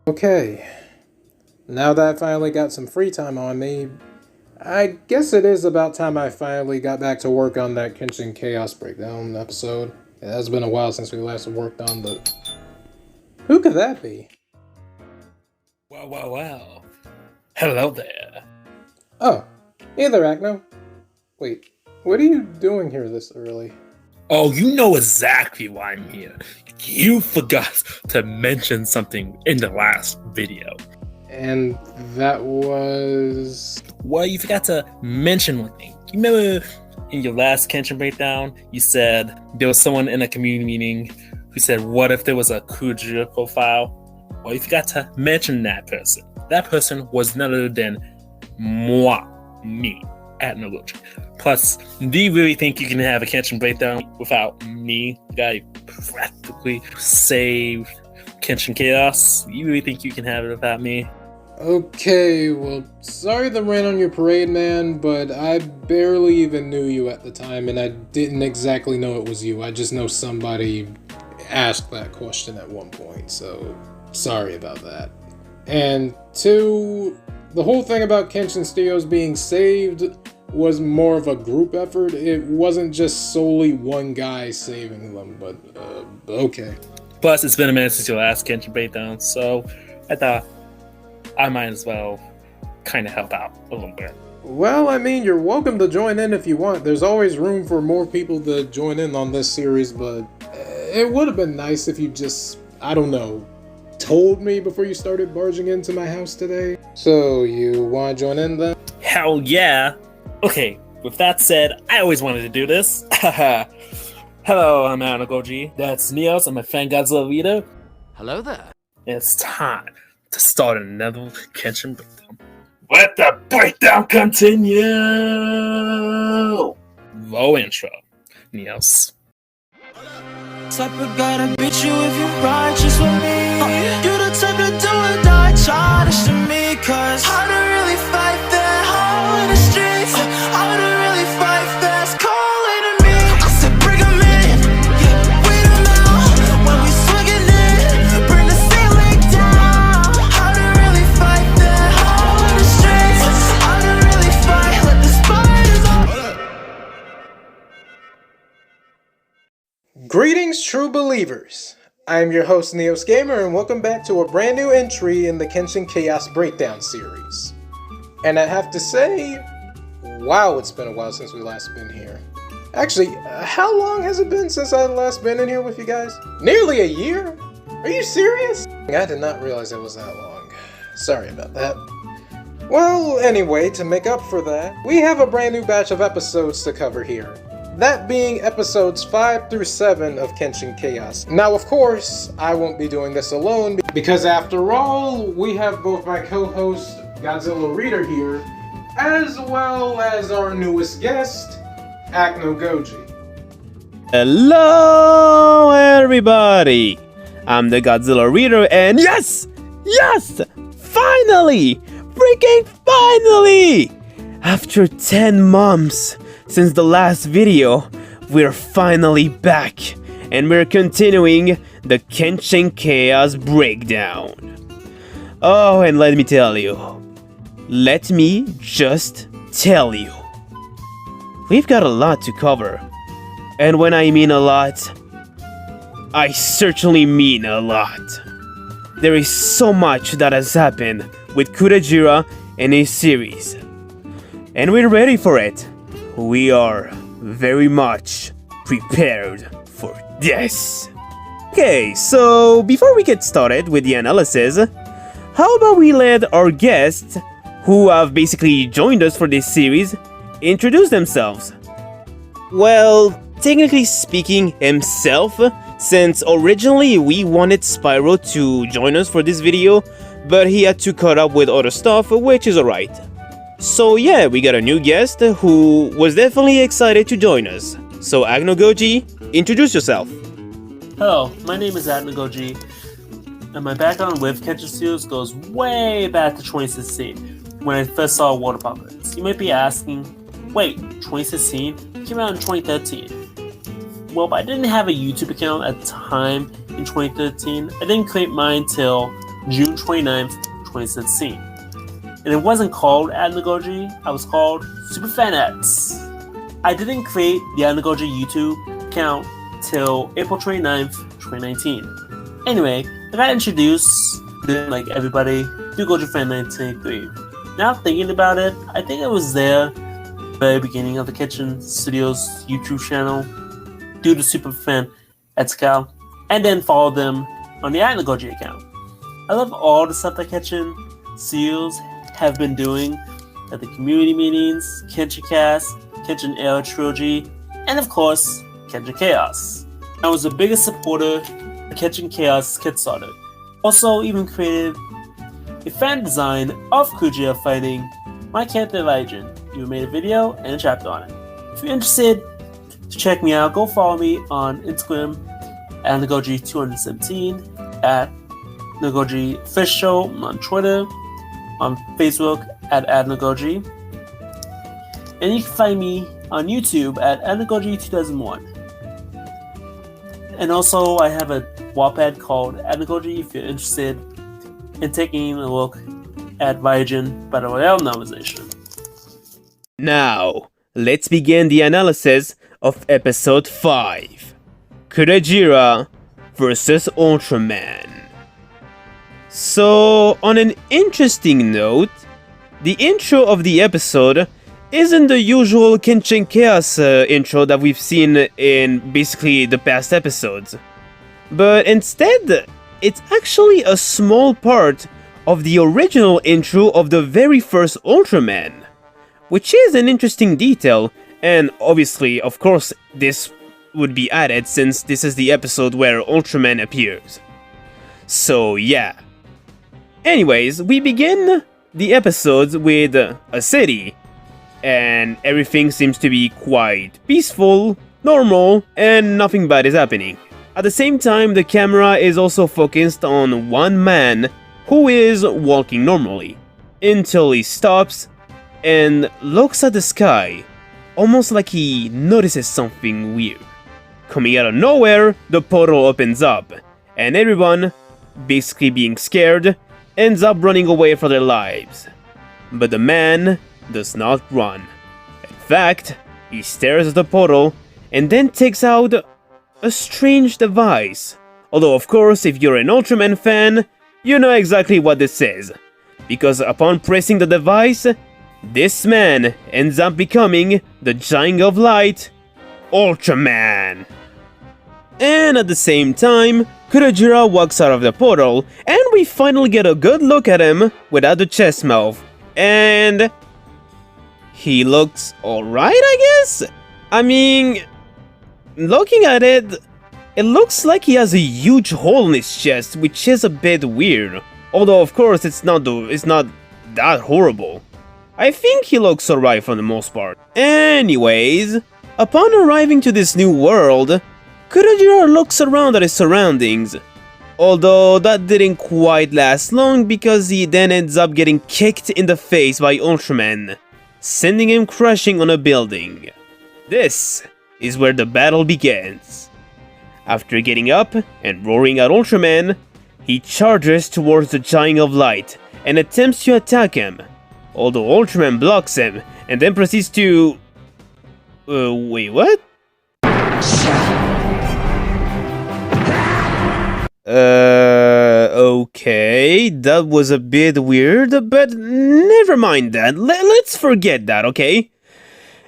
Okay, now that I finally got some free time on me, I guess it is about time I finally got back to work on that Kenshin Chaos breakdown episode. It has been a while since we last worked on the... Who could that be? Well. Hello there. Oh, hey there, Acno. Wait, what are you doing here this early? Oh, you know exactly why I'm here. You forgot to mention something in the last video. And that was... Well, you forgot to mention one thing. You remember in your last Kenshin breakdown, you said there was someone in a community meeting who said, what if there was a Kudajira profile? Well, you forgot to mention that person. That person was none other than me, AcnoGoji. Plus, do you really think you can have a Kenshin breakdown without me, the guy who practically saved Kenshin Chaos? You really think you can have it without me? Okay, well, sorry to rain on your parade, man, but I barely even knew you at the time, and I didn't exactly know it was you. I just know somebody asked that question at one point, so sorry about that. And two, the whole thing about Kenshin Studios being saved was more of a group effort. It wasn't just solely one guy saving them, but okay. Plus, it's been a minute since your last Kenshin breakdown, so I thought I might as well kind of help out a little bit. Well, I mean, you're welcome to join in if you want. There's always room for more people to join in on this series, but it would have been nice if you just, I don't know, told me before you started barging into my house today. So, you want to join in then? Hell yeah! Okay, with that said, I always wanted to do this. Hello, I'm AcnoGoji. That's Neos. I'm a fan Godzilla Reader. Hello there. It's time to start another Kenshin breakdown. Let the breakdown continue! Low intro. Neos. Type of guy to beat you if you righteous with me. You the type to do or die childish to me. Cause how to really fight that hole in the streets. How to really fight that's calling to me. I said bring them in, wait them out. When we swinging in, bring the ceiling down. How to really fight that hole in the streets. How to really fight, let the spiders out. Greetings, true believers! I am your host, Neos Gamer, and welcome back to a brand new entry in the Kenshin Chaos Breakdown series. And I have to say, wow, it's been a while since we last been here. Actually, how long has it been since I last been in here with you guys? Nearly a year? Are you serious? I did not realize it was that long. Sorry about that. Well, anyway, to make up for that, we have a brand new batch of episodes to cover here. That being episodes 5 through 7 of Kenshin Chaos. Now, of course, I won't be doing this alone, because after all, we have both my co-host, Godzilla Reader here, as well as our newest guest, AcnoGoji. Hello, everybody! I'm the Godzilla Reader, and yes! Finally! Freaking finally! After 10 months since the last video, we're finally back, and we're continuing the Kenshin Chaos breakdown. Oh, and let me just tell you, we've got a lot to cover. And when I mean a lot, I certainly mean a lot. There is so much that has happened with Kudajira and his series, and we're ready for it. We are very much prepared for this. Okay, so before we get started with the analysis, how about we let our guests, who have basically joined us for this series, introduce themselves? Well, technically speaking, himself, since originally we wanted Spyro to join us for this video, but he had to cut up with other stuff, which is alright. So yeah, we got a new guest who was definitely excited to join us. So AcnoGoji, introduce yourself. Hello, my name is AcnoGoji, and my background with Kenshin Studios goes way back to 2016, when I first saw Water Puppets. You might be asking, wait, 2016? It came out in 2013. Well, I didn't have a YouTube account at the time in 2013. I didn't create mine till June 29th, 2016. And it wasn't called AcnoGoji, I was called SuperFanX. I didn't create the AcnoGoji YouTube account till April 29th, 2019. Anyway, I got introduced, like everybody, to Goji Fan 1983. Now thinking about it, I think it was there at the very beginning of the Kenshin Studios YouTube channel, due to Superfan Etsuka, and then followed them on the AcnoGoji account. I love all the stuff that Kenshin Studios have been doing at the community meetings, Kenshin Cast, Kenshin Era Trilogy, and of course, Kenshin Chaos. I was the biggest supporter of Kenshin Chaos Kickstarter. Also, even created a fan design of Kudajira fighting my character Legend. You made a video and a chapter on it. If you're interested to check me out, go follow me on Instagram at AcnoGoji217, at AcnoGoji Official on Twitter, on Facebook at AcnoGoji, and you can find me on YouTube at AcnoGoji2001. And also, I have a Wattpad called AcnoGoji if you're interested in taking a look at Vaijin Battle Royale novelization. Now, let's begin the analysis of Episode 5, Kudajira vs. Ultraman. So, on an interesting note, the intro of the episode isn't the usual Kenshin Chaos intro that we've seen in basically the past episodes, but instead, it's actually a small part of the original intro of the very first Ultraman, which is an interesting detail, and obviously, of course, this would be added since this is the episode where Ultraman appears. So yeah. Anyways, we begin the episodes with a city, and everything seems to be quite peaceful, normal, and nothing bad is happening. At the same time, the camera is also focused on one man who is walking normally, until he stops and looks at the sky, almost like he notices something weird. Coming out of nowhere, the portal opens up, and everyone, basically being scared, ends up running away for their lives. But the man does not run. In fact, he stares at the portal and then takes out a strange device. Although of course, if you're an Ultraman fan, you know exactly what this is. Because upon pressing the device, this man ends up becoming the Giant of Light, Ultraman. And at the same time, Kudajira walks out of the portal, and we finally get a good look at him without the chest mouth. And he looks alright, I guess? I mean, looking at it, it looks like he has a huge hole in his chest, which is a bit weird. Although of course it's not that horrible. I think he looks alright for the most part. Anyways, upon arriving to this new world, Kudajira looks around at his surroundings. Although that didn't quite last long because he then ends up getting kicked in the face by Ultraman, sending him crashing on a building. This is where the battle begins. After getting up and roaring at Ultraman, he charges towards the Giant of Light and attempts to attack him, although Ultraman blocks him and then proceeds to... wait, what? Okay, that was a bit weird, but never mind that. Let's forget that, okay?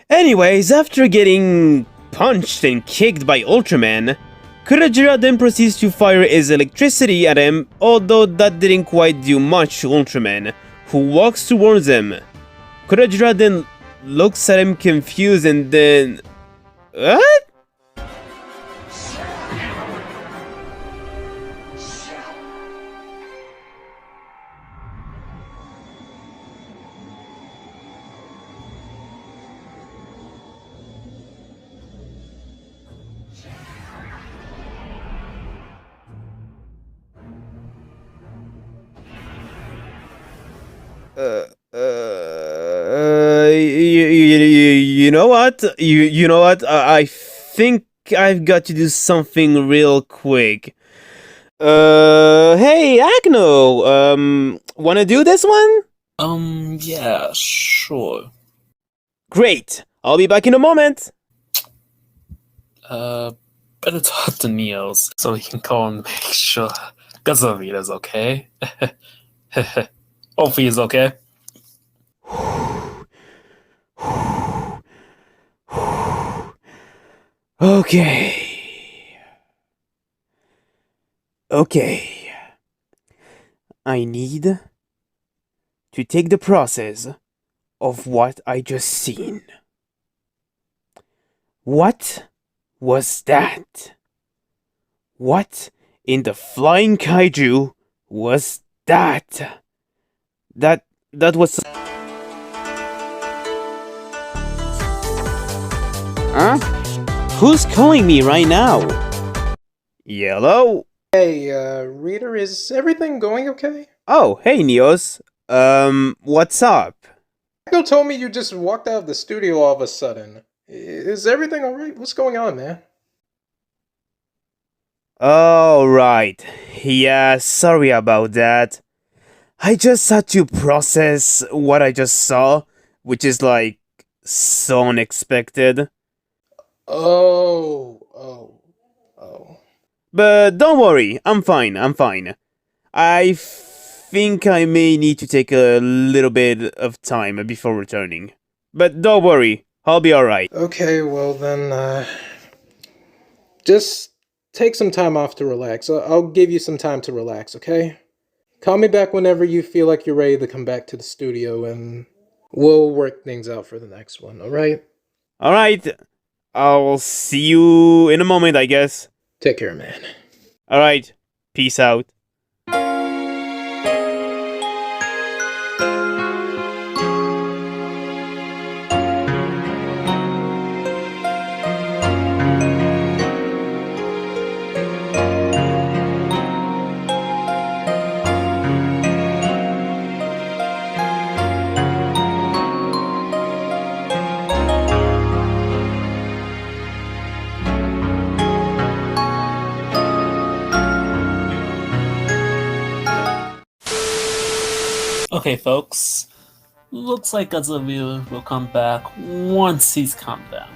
Anyways, after getting punched and kicked by Ultraman, Kudajira then proceeds to fire his electricity at him, although that didn't quite do much to Ultraman, who walks towards him. Kudajira then looks at him confused and then... What? You know what? You know what? I think I've got to do something real quick. Hey, Acno, wanna do this one? Yeah, sure. Great, I'll be back in a moment. Better talk to Neos so he can call and make sure Godzilla Reader's okay. Hopefully he's okay. Okay. Okay. I need to take the process of what I just seen. What was that? What in the flying kaiju was that? That was. Huh? Who's calling me right now? Yellow? Hey, Reader, is everything going okay? Oh, hey Neos. What's up? Echo told me you just walked out of the studio all of a sudden. Is everything alright? What's going on, man? Oh, right. Yeah, sorry about that. I just had to process what I just saw, which is like so unexpected. Oh. But don't worry, I'm fine. I think I may need to take a little bit of time before returning. But don't worry, I'll be alright. Okay, well then, just take some time off to relax. I'll give you some time to relax, okay? Call me back whenever you feel like you're ready to come back to the studio and we'll work things out for the next one, alright? Alright, I'll see you in a moment, I guess. Take care, man. Alright, peace out. Okay, folks. Looks like Godzilla Reader will come back once he's calmed down.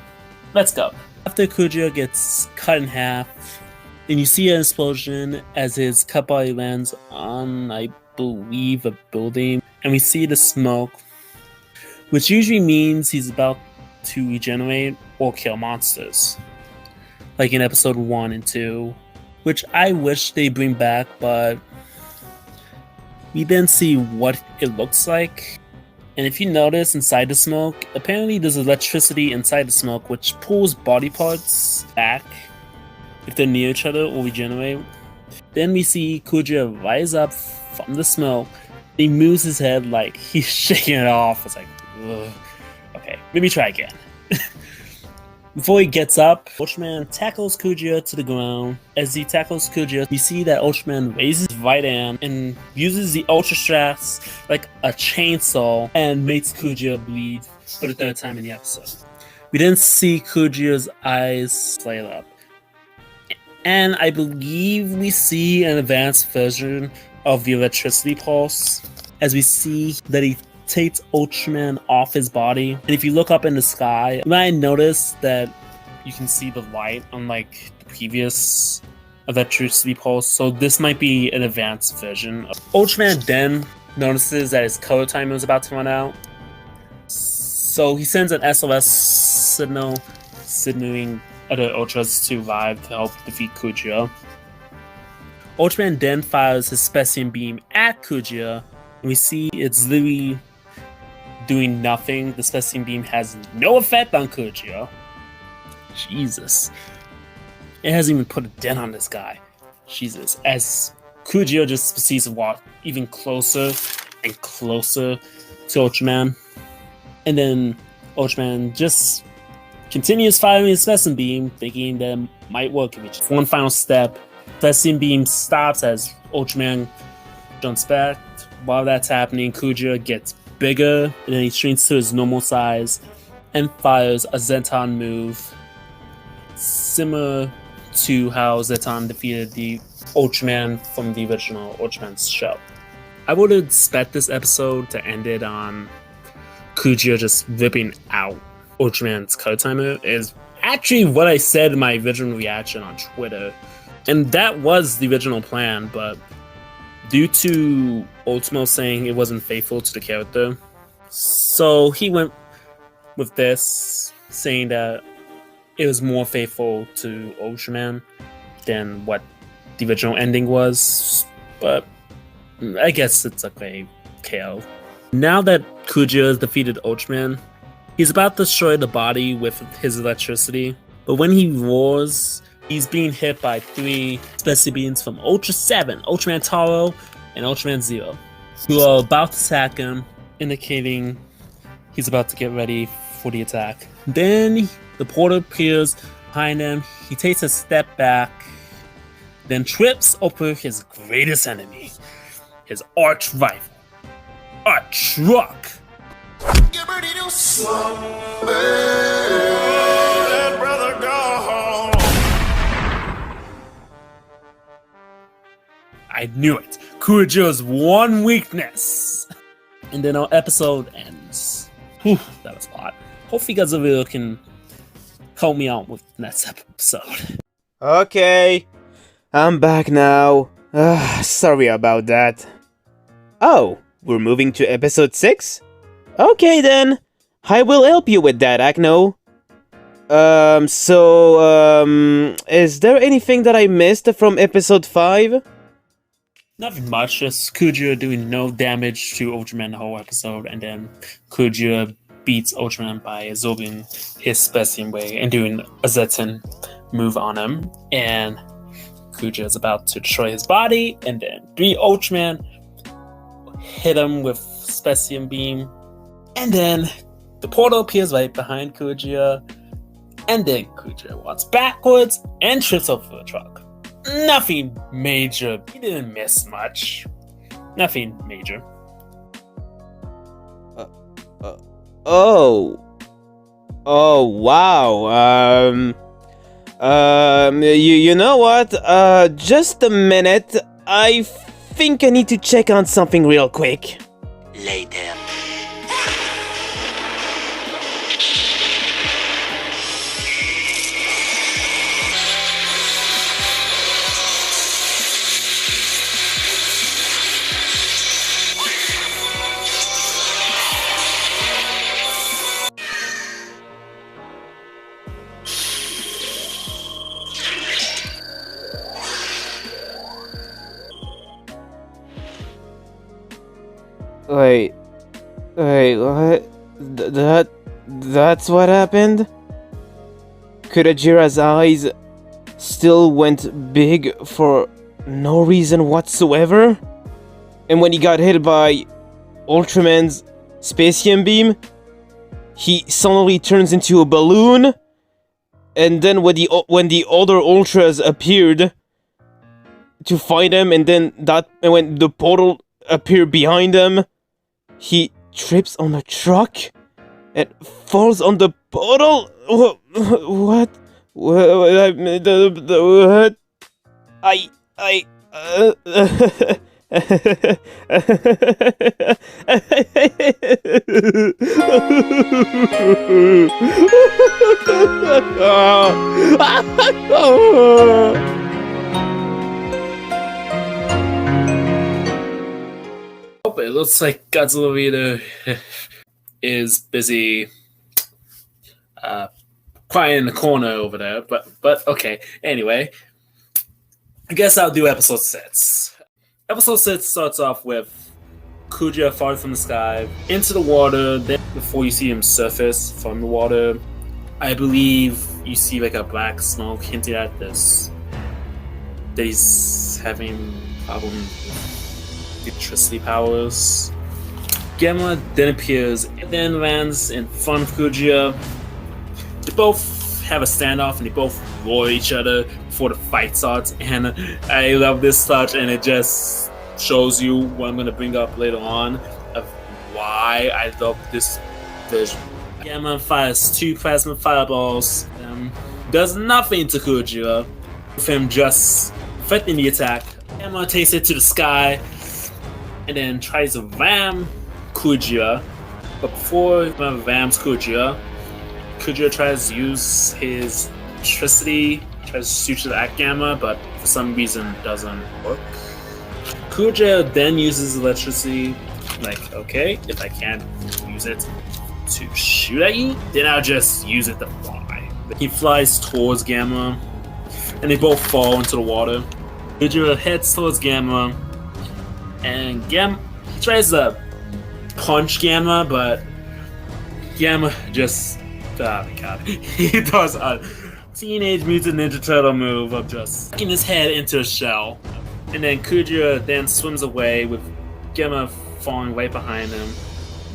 Let's go. After Kudajira gets cut in half, and you see an explosion as his cut body lands on, I believe, a building, and we see the smoke, which usually means he's about to regenerate or kill monsters, like in episode 1 and 2, which I wish they bring back, but we then see what it looks like. And if you notice inside the smoke, apparently there's electricity inside the smoke which pulls body parts back if they're near each other or regenerate. Then we see Kudajira rise up from the smoke. He moves his head like he's shaking it off. It's like, ugh. Okay, maybe try again. Before he gets up, Ultraman tackles Kudajira to the ground. As he tackles Kudajira, we see that Ultraman raises his right hand and uses the Ultra Straps like a chainsaw and makes Kudajira bleed for the third time in the episode. We then see Kudajira's eyes light up. And I believe we see an advanced version of the electricity pulse, as we see that he takes Ultraman off his body. And if you look up in the sky, you might notice that you can see the light unlike the previous electricity pulse. So this might be an advanced version. Ultraman then notices that his color timer is about to run out. So he sends an SOS signal signaling other Ultras to arrive to help defeat Kudajira. Ultraman then fires his Specium Beam at Kudajira, and we see it's literally doing nothing. The Specium Beam has no effect on Kudajira. Jesus. It hasn't even put a dent on this guy. Jesus. As Kudajira just proceeds to walk even closer and closer to Ultraman. And then Ultraman just continues firing his Specium Beam, thinking that it might work. One final step. Specium Beam stops as Ultraman jumps back. While that's happening, Kudajira gets bigger, and then he shrinks to his normal size and fires a Zenton move, similar to how Zenton defeated the Ultraman from the original Ultraman's show. I would expect this episode to end it on Kudajira just ripping out Ultraman's code timer is actually what I said in my original reaction on Twitter. And that was the original plan, but due to Ultimo saying it wasn't faithful to the character, so he went with this, saying that it was more faithful to Ultraman than what the original ending was, but I guess it's like a KO. Now that Kudajira has defeated Ultraman, he's about to destroy the body with his electricity, but when he roars, he's being hit by 3 special beings from Ultra 7, Ultraman Taro, and Ultraman Zero, who are about to attack him, indicating he's about to get ready for the attack. Then the portal appears behind him, he takes a step back, then trips over his greatest enemy, his arch rival, a truck. Get ready to slumber, brother, go home. I knew it. Kudajira's one weakness. And then our episode ends. Whew, that was a lot. Hopefully Godzilla Reader can help me out with the next episode. Okay, I'm back now. Sorry about that. Oh, we're moving to episode 6? Okay then, I will help you with that, Acno. Is there anything that I missed from episode 5? Nothing much, just Kudajira doing no damage to Ultraman the whole episode, and then Kudajira beats Ultraman by absorbing his Specimen Way and doing a Zetten move on him, and Kudajira is about to destroy his body, and then 3 Ultraman hit him with Specimen Beam, and then the portal appears right behind Kudajira, and then Kudajira walks backwards and trips over the truck. Nothing major. He didn't miss much. Nothing major. Oh, wow. You know what? Just a minute. I think I need to check on something real quick. Later. Wait, what? That's what happened? Kudajira's eyes still went big for no reason whatsoever? And when he got hit by Ultraman's Spacium Beam, he suddenly turns into a balloon? And then when the other Ultras appeared to find him, and when the portal appeared behind him, he trips on a truck and falls on the portal. What? What? It looks like Godzilla Reader is busy crying in the corner over there, but okay. Anyway, I guess I'll do episode 6. Episode 6 starts off with Kudajira falling from the sky into the water. Then before you see him surface from the water, I believe you see like a black smoke hinting at this, that he's having problems with electricity powers. Gamera then appears and then lands in front of Kudajira. They both have a standoff and they both roar at each other before the fight starts, and I love this touch, and it just shows you what I'm going to bring up later on of why I love this version. Gamera fires 2 plasma fireballs, does nothing to Kudajira, with him just deflecting the attack. Gamma takes it to the sky and then tries to ram Kudajira. But before Gamma rams Kudajira, Kudajira tries to use his electricity, tries to shoot at Gamma, but for some reason doesn't work. Kudajira then uses electricity, like, okay, if I can't use it to shoot at you, then I'll just use it to fly. He flies towards Gamma, and they both fall into the water. Kudajira heads towards Gamma, and he tries to punch Gamma, but Gamma just, oh my god, he does a Teenage Mutant Ninja Turtle move of just sticking his head into a shell. And then Kudajira then swims away with Gamma falling right behind him.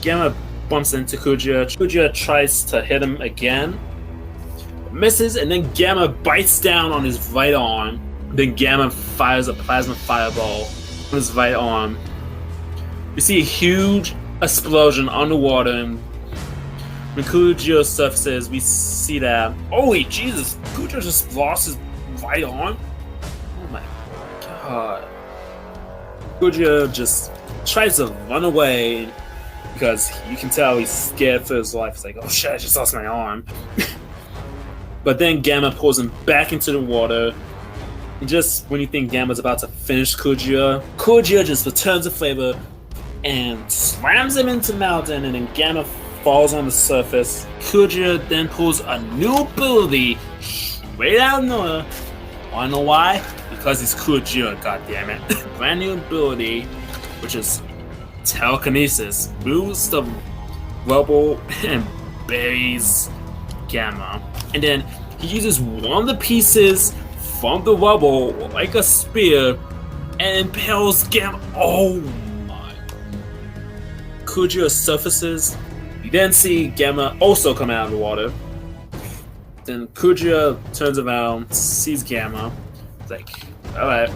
Gamma bumps into Kudajira. Kudajira tries to hit him again, misses, and then Gamma bites down on his right arm. Then Gamma fires a plasma fireball on his right arm. We see a huge explosion underwater, and when Kudajira surfaces, we see that, holy Jesus, Kudajira just lost his right arm? Oh my god. Kudajira just tries to run away because you can tell he's scared for his life. He's like, oh shit, I just lost my arm. But then Gamma pulls him back into the water. And just when you think Gamma's about to finish Kudajira just returns the flavor and slams him into the mountain, and then Gamma falls on the surface. Kudajira then pulls a new ability straight out of nowhere. Wanna know why? Because he's Kudajira, goddammit. Brand new ability, which is telekinesis, moves the rubble and buries Gamma. And then he uses one of the pieces from the rubble like a spear and impales Gamma. Oh my. Kudajira surfaces. You then see Gamma also come out of the water. Then Kudajira turns around, sees Gamma. It's like, alright,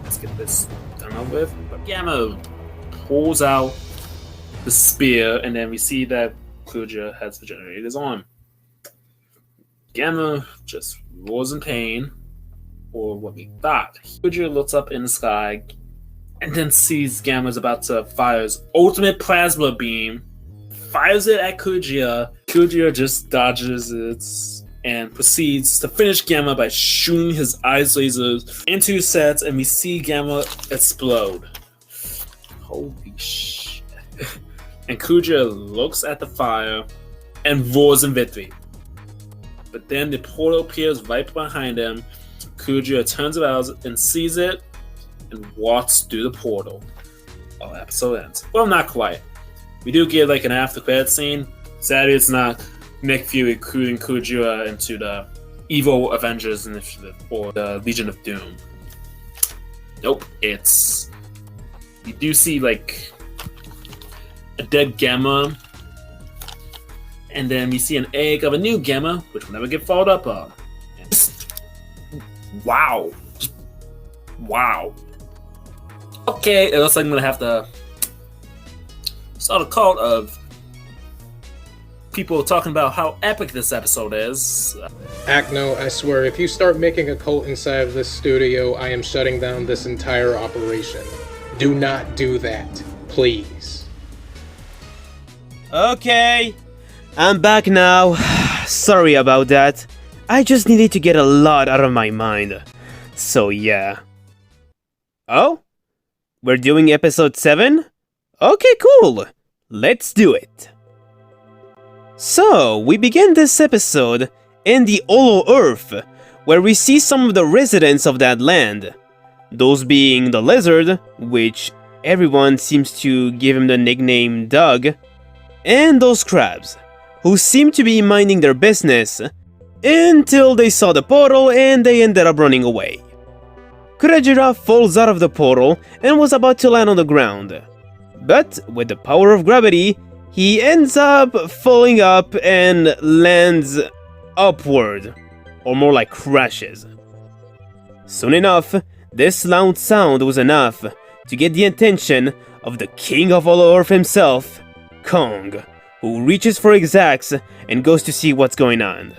let's get this done with. But Gamma pulls out the spear, and then we see that Kudajira has regenerated his arm. Gamma just roars in pain, or what we thought. Kudajira looks up in the sky, and then sees Gamma's about to fire his ultimate plasma beam. Fires it at Kudajira. Kudajira just dodges it and proceeds to finish Gamma by shooting his eyes lasers into his sets, and we see Gamma explode. Holy shit. And Kudajira looks at the fire and roars in victory. But then the portal appears right behind him. Kudajira turns around and sees it and walks through the portal. Our episode ends. Well, not quite. We do get like an after credit scene. Sadly, it's not Nick Fury recruiting Kudajira into the Evil Avengers Initiative or the Legion of Doom. Nope, it's... You do see like a dead Gamma, and then we see an egg of a new Gamma, which will never get followed up on. Wow. Wow. Okay, it looks like I'm gonna have to start a cult of people talking about how epic this episode is. Acno, I swear, if you start making a cult inside of this studio, I am shutting down this entire operation. Do not do that, please. Okay, I'm back now. Sorry about that. I just needed to get a lot out of my mind. So yeah. Oh? We're doing episode 7? Okay, cool. Let's do it. So, we begin this episode in the Hollow Earth, where we see some of the residents of that land. Those being the lizard, which everyone seems to give him the nickname Doug, and those crabs, who seem to be minding their business until they saw the portal and they ended up running away. Kudajira falls out of the portal and was about to land on the ground. But with the power of gravity, he ends up falling up and lands upward, or more like crashes. Soon enough, this loud sound was enough to get the attention of the king of Hollow Earth himself, Kong, who reaches for his axe and goes to see what's going on.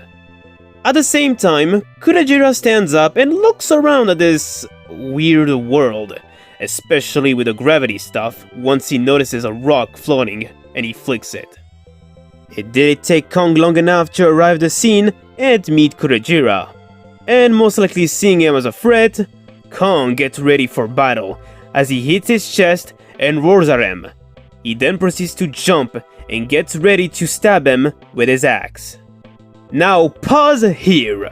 At the same time, Kudajira stands up and looks around at this weird world, especially with the gravity stuff once he notices a rock floating and he flicks it. It didn't take Kong long enough to arrive the scene and meet Kudajira, and most likely seeing him as a threat, Kong gets ready for battle as he hits his chest and roars at him. He then proceeds to jump and gets ready to stab him with his axe. Now pause here.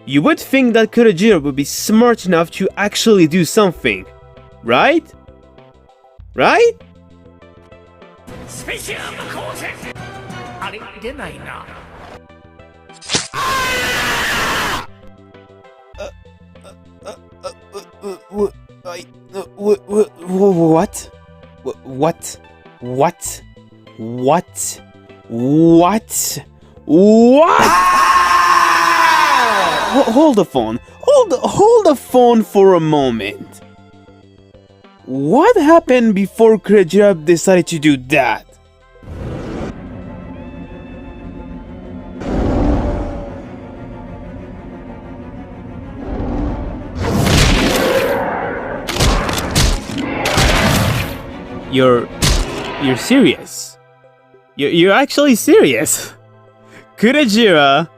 You would think that Kudajira would be smart enough to actually do something, right? Right? スペシアム光線あれ出ないな What? What? What? What? What? What? Hold the phone. Hold the phone for a moment. What happened before Kudajira decided to do that? You're serious? You're actually serious? Kudajira,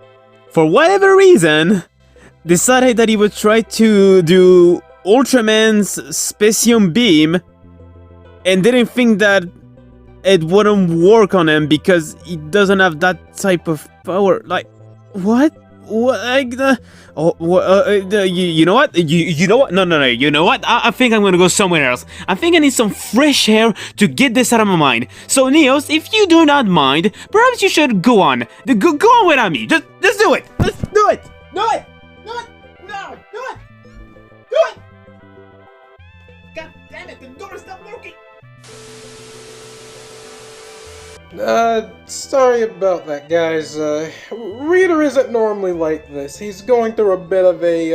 for whatever reason, decided that he would try to do Ultraman's Specium Beam and didn't think that it wouldn't work on him because he doesn't have that type of power. Like, what? What? Like you know what? You know what? No. You know what? I think I'm gonna go somewhere else. I think I need some fresh air to get this out of my mind. So Neos, if you do not mind, perhaps you should go on. Go on without me. Just do it. Let's do it. Do it. Do it. No. Do it. Do it. God damn it! The door is not working. Sorry about that, guys. Reader isn't normally like this. He's going through a bit of a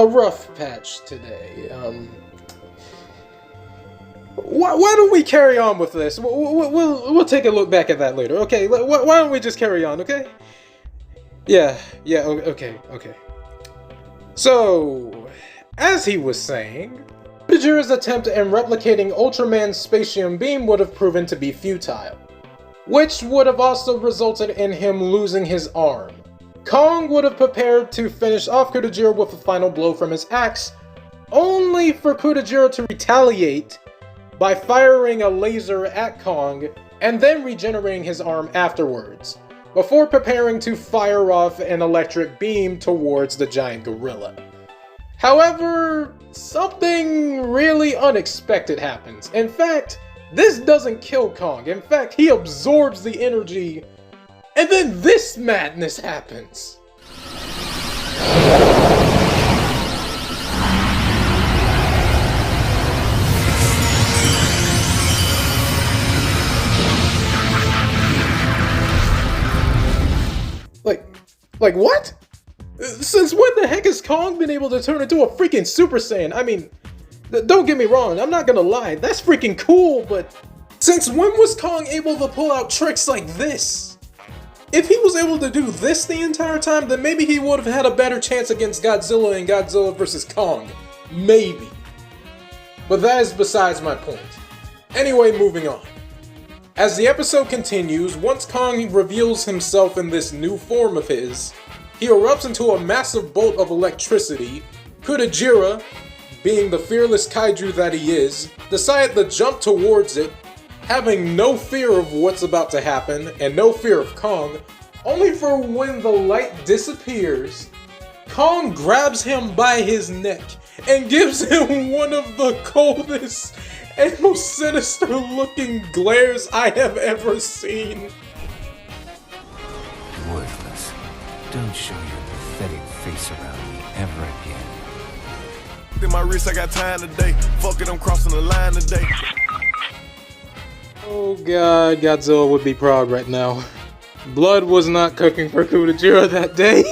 rough patch today. Why don't we carry on with this? We'll take a look back at that later, okay? Why don't we just carry on, okay? Yeah, okay. So, as he was saying, Kudajira's attempt in replicating Ultraman's Specium Beam would have proven to be futile, which would have also resulted in him losing his arm. Kong would have prepared to finish off Kudajira with a final blow from his axe, only for Kudajira to retaliate by firing a laser at Kong and then regenerating his arm afterwards, before preparing to fire off an electric beam towards the giant gorilla. However, something really unexpected happens. In fact, this doesn't kill Kong. In fact, he absorbs the energy, and then this madness happens. Like what? Since when the heck has Kong been able to turn into a freaking Super Saiyan? I mean, don't get me wrong, I'm not gonna lie, that's freaking cool, but since when was Kong able to pull out tricks like this? If he was able to do this the entire time, then maybe he would have had a better chance against Godzilla and Godzilla vs. Kong. Maybe. But that is besides my point. Anyway, moving on. As the episode continues, once Kong reveals himself in this new form of his, he erupts into a massive bolt of electricity. Kudajira, being the fearless kaiju that he is, decided to jump towards it, having no fear of what's about to happen and no fear of Kong, only for when the light disappears, Kong grabs him by his neck and gives him one of the coldest and most sinister looking glares I have ever seen. Worthless. Don't show your pathetic face around me ever again. In my wrist, I got time today. Fuck it, I'm crossing the line today. Oh god, Godzilla would be proud right now. Blood was not cooking for Kudajira that day.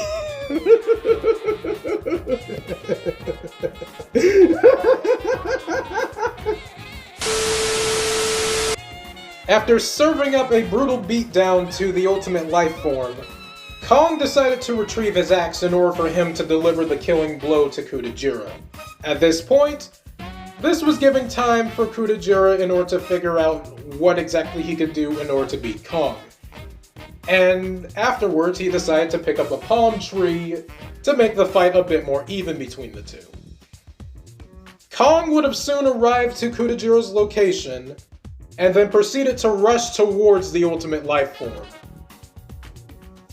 After serving up a brutal beatdown to the ultimate life form, Kong decided to retrieve his axe in order for him to deliver the killing blow to Kudajira. At this point, this was giving time for Kudajira in order to figure out what exactly he could do in order to beat Kong. And afterwards, he decided to pick up a palm tree to make the fight a bit more even between the two. Kong would have soon arrived to Kudajira's location, and then proceeded to rush towards the ultimate life form.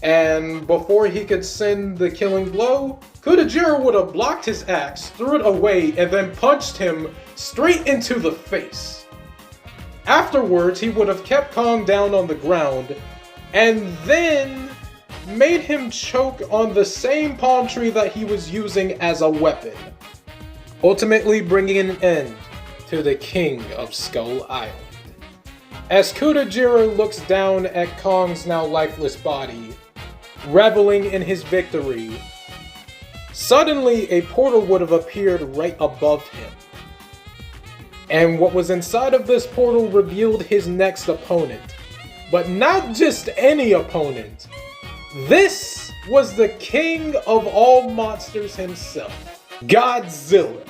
And before he could send the killing blow, Kudajira would have blocked his axe, threw it away, and then punched him straight into the face. Afterwards, he would have kept Kong down on the ground, and then made him choke on the same palm tree that he was using as a weapon, ultimately bringing an end to the King of Skull Island. As Kudajira looks down at Kong's now lifeless body, reveling in his victory, suddenly a portal would have appeared right above him. And what was inside of this portal revealed his next opponent. But not just any opponent. This was the king of all monsters himself, Godzilla.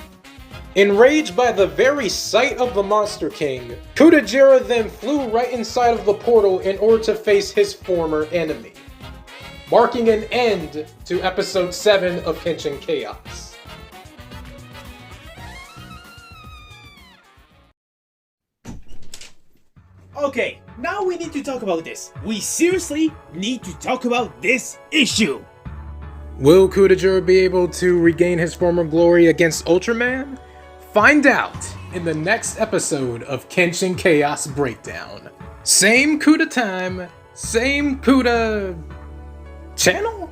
Enraged by the very sight of the Monster King, Kudajira then flew right inside of the portal in order to face his former enemy, marking an end to episode 7 of Kenshin Chaos. Okay, now we need to talk about this. We seriously need to talk about this issue. Will Kudajira be able to regain his former glory against Ultraman? Find out in the next episode of Kenshin Chaos Breakdown. Same Kuda time, same Kuda channel?